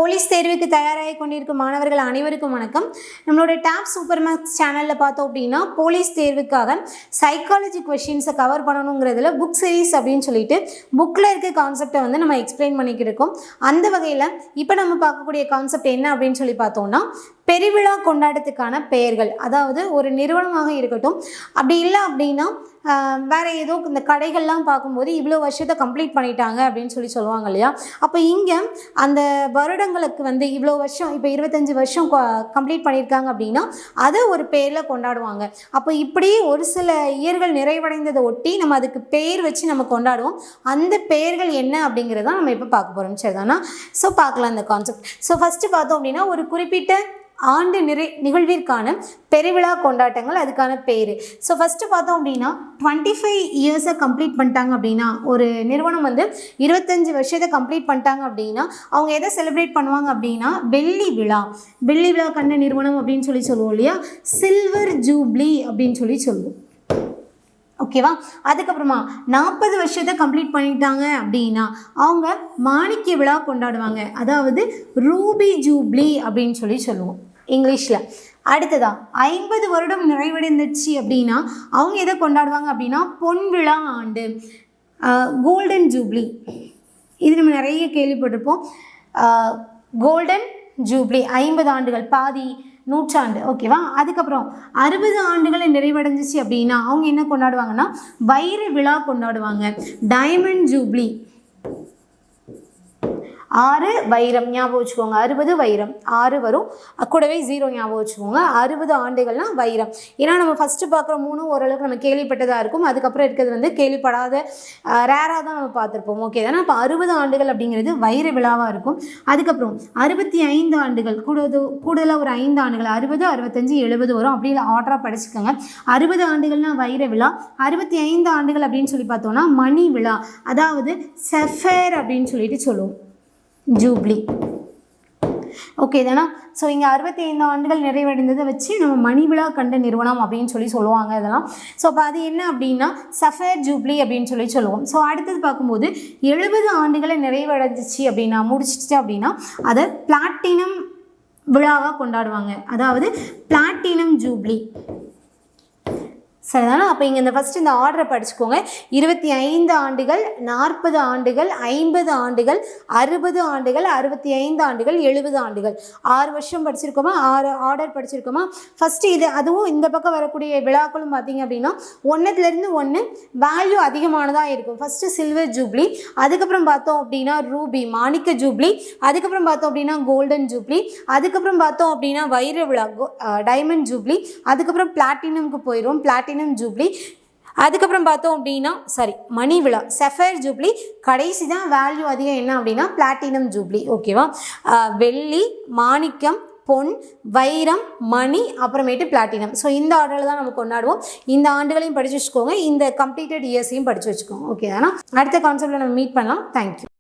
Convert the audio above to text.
Police தேர்வுக்கு தயாராகி கொண்டிருக்கும் மாணவர்கள் அனைவருக்கும் வணக்கம். நம்மளோட டாப் சூப்பர் மேக்ஸ் சேனலில் பார்த்தோம் அப்படின்னா போலீஸ் தேர்வுக்காக சைக்காலஜி கொஷின்ஸை கவர் பண்ணணுங்கிறதுல புக் சீரீஸ் அப்படின்னு சொல்லிட்டு புக்கில் இருக்க கான்செப்டை வந்து நம்ம எக்ஸ்பிளைன் பண்ணிக்கிட்டு இருக்கோம். அந்த வகையில் இப்போ நம்ம பார்க்கக்கூடிய கான்செப்ட் என்ன அப்படின்னு சொல்லி பார்த்தோம்னா பெருவிழா கொண்டாட்டத்துக்கான பெயர்கள். அதாவது ஒரு நிறுவனமாக இருக்கட்டும், அப்படி இல்லை அப்படின்னா வேறு ஏதோ இந்த கடைகள்லாம் பார்க்கும்போது இவ்வளோ வருஷத்தை கம்ப்ளீட் பண்ணிட்டாங்க அப்படின்னு சொல்லுவாங்க இல்லையா. அப்போ இங்கே அந்த வருடங்களுக்கு வந்து இவ்வளோ வருஷம், இப்போ 25 வருஷம் கம்ப்ளீட் பண்ணியிருக்காங்க அப்படின்னா அதை ஒரு பேரில் கொண்டாடுவாங்க. அப்போ இப்படி ஒரு சில இயர்கள் நிறைவடைந்ததை ஒட்டி நம்ம அதுக்கு பேர் வச்சு நம்ம கொண்டாடுவோம். அந்த பெயர்கள் என்ன அப்படிங்கிறதான் நம்ம இப்போ பார்க்க போகிறோம். சரிதானா? ஸோ பார்க்கலாம் இந்த கான்செப்ட். ஸோ ஃபஸ்ட்டு பார்த்தோம் அப்படின்னா ஒரு குறிப்பிட்ட ஆண்டு நிகழ்விற்கான பெருவிழா கொண்டாட்டங்கள், அதுக்கான பேர். ஸோ ஃபஸ்ட்டு பார்த்தோம் அப்படின்னா 25 இயர்ஸை கம்ப்ளீட் பண்ணிட்டாங்க அப்படின்னா, ஒரு நிறுவனம் வந்து 25 வருஷத்தை கம்ப்ளீட் பண்ணிட்டாங்க அப்படின்னா அவங்க எதை செலிப்ரேட் பண்ணுவாங்க அப்படின்னா வெள்ளி விழா. வெள்ளி விழா கண்ட நிறுவனம் அப்படின்னு சொல்லுவோம் இல்லையா, சில்வர் ஜூப்ளி அப்படின்னு சொல்லுவோம். ஓகேவா? அதுக்கப்புறமா 40 வருஷத்தை கம்ப்ளீட் பண்ணிட்டாங்க அப்படின்னா அவங்க மாணிக்க விழா கொண்டாடுவாங்க. அதாவது ரூபி ஜூப்ளி அப்படின்னு சொல்லுவோம் இங்கிலீஷில். அடுத்ததா 50 வருடம் நிறைவடைந்துச்சு அப்படின்னா அவங்க எதை கொண்டாடுவாங்க அப்படின்னா பொன் விழா ஆண்டு, கோல்டன் ஜூப்ளி. இது நம்ம நிறைய கேள்விப்பட்டிருப்போம். கோல்டன் ஜூப்ளி 50 ஆண்டுகள், பாதி நூற்றாண்டு. ஓகேவா? அதுக்கப்புறம் 60 ஆண்டுகளை நிறைவடைஞ்சிச்சு அப்படின்னா அவங்க என்ன கொண்டாடுவாங்கன்னா வைர விழா கொண்டாடுவாங்க, டைமண்ட் ஜூப்ளி. 6 வைரம் ஞாபகம் வச்சுக்கோங்க, 60 வைரம், 6 வரும், கூடவே 0 ஞாபகம் வச்சுக்கோங்க. 60 ஆண்டுகள்னா வைரம். ஏன்னா நம்ம ஃபஸ்ட்டு பார்க்குற 3 ஓரளவுக்கு நம்ம கேள்விப்பட்டதாக இருக்கும், அதுக்கப்புறம் இருக்கிறது வந்து கேள்விப்படாத ரேராக தான் நம்ம பார்த்துருப்போம். ஓகே தானே? அப்போ 60 ஆண்டுகள் அப்படிங்கிறது வைர விழாவாக இருக்கும். அதுக்கப்புறம் 65 ஆண்டுகள், கூடுதலாக ஒரு 5 ஆண்டுகள், 60, 65, 70 வரும். அப்படி ஆர்டராக படிச்சுக்கோங்க. 60 ஆண்டுகள்னால் வைர விழா, 65 ஆண்டுகள் அப்படின்னு சொல்லி பார்த்தோன்னா மணி விழா, அதாவது சஃபேர் அப்படின்னு சொல்லுவோம், ஜூப்ளி. ஓகே தானே? ஸோ இங்கே 65 ஆண்டுகள் நிறைவடைந்ததை வச்சு நம்ம மணி விழா கண்ட நிறுவனம் அப்படின்னு சொல்லுவாங்க இதெல்லாம். ஸோ அப்போ அது என்ன அப்படின்னா சஃபேர் ஜூப்ளி அப்படின்னு சொல்லுவோம். ஸோ அடுத்தது பார்க்கும்போது 70 ஆண்டுகளை நிறைவடைஞ்சிச்சு அப்படின்னா, முடிச்சிச்சு அப்படின்னா அதை பிளாட்டினம் விழாவாக கொண்டாடுவாங்க. அதாவது பிளாட்டினம் ஜூப்ளி. சரிதானா? அப்போ இங்கே இந்த ஃபஸ்ட்டு இந்த ஆர்டரை படிச்சுக்கோங்க. 25 ஆண்டுகள், 40 ஆண்டுகள், 50 ஆண்டுகள், 60 ஆண்டுகள், 65 ஆண்டுகள், 70 ஆண்டுகள். 6 வருஷம் படிச்சிருக்கோமா, 6 ஆர்டர் படிச்சிருக்கோமா. ஃபஸ்ட்டு இது, அதுவும் இந்த பக்கம் வரக்கூடிய விழாக்களும் பார்த்திங்க அப்படின்னா 1லேருந்து 1 வேல்யூ அதிகமானதாக இருக்கும். ஃபஸ்ட்டு சில்வர் ஜூப்ளி, அதுக்கப்புறம் பார்த்தோம் அப்படின்னா ரூபி மாணிக்க ஜூப்ளி, அதுக்கப்புறம் பார்த்தோம் அப்படின்னா கோல்டன் ஜூப்ளி, அதுக்கப்புறம் பார்த்தோம் அப்படின்னா வைர விழா டைமண்ட் ஜூப்ளி, அதுக்கப்புறம் பிளாட்டினம்க்கு போயிடும், பிளாட்டினம் ஜூப்ளி. அதுக்கப்புறம் பார்த்தோம் அப்படின்னா மணி விழா சஃபேர் ஜூப்ளி, கடைசி தான் வேல்யூ அதிகம் என்ன அப்படின்னா பிளாட்டினம் ஜூப்ளி. ஓகேவா? வெள்ளி, மாணிக்கம், பொன், வைரம், மணி, அப்புறமேட்டு பிளாட்டினம். ஸோ இந்த ஆர்டரில் தான் நம்ம கொண்டாடுவோம். இந்த ஆண்டுகளையும் படித்து வச்சுக்கோங்க, இந்த கம்ப்ளீட்டட் இயர்ஸையும் படித்து வச்சுக்கோங்க. ஓகே தானா? அடுத்த கான்செப்டில் நம்ம மீட் பண்ணலாம். தேங்க்யூ.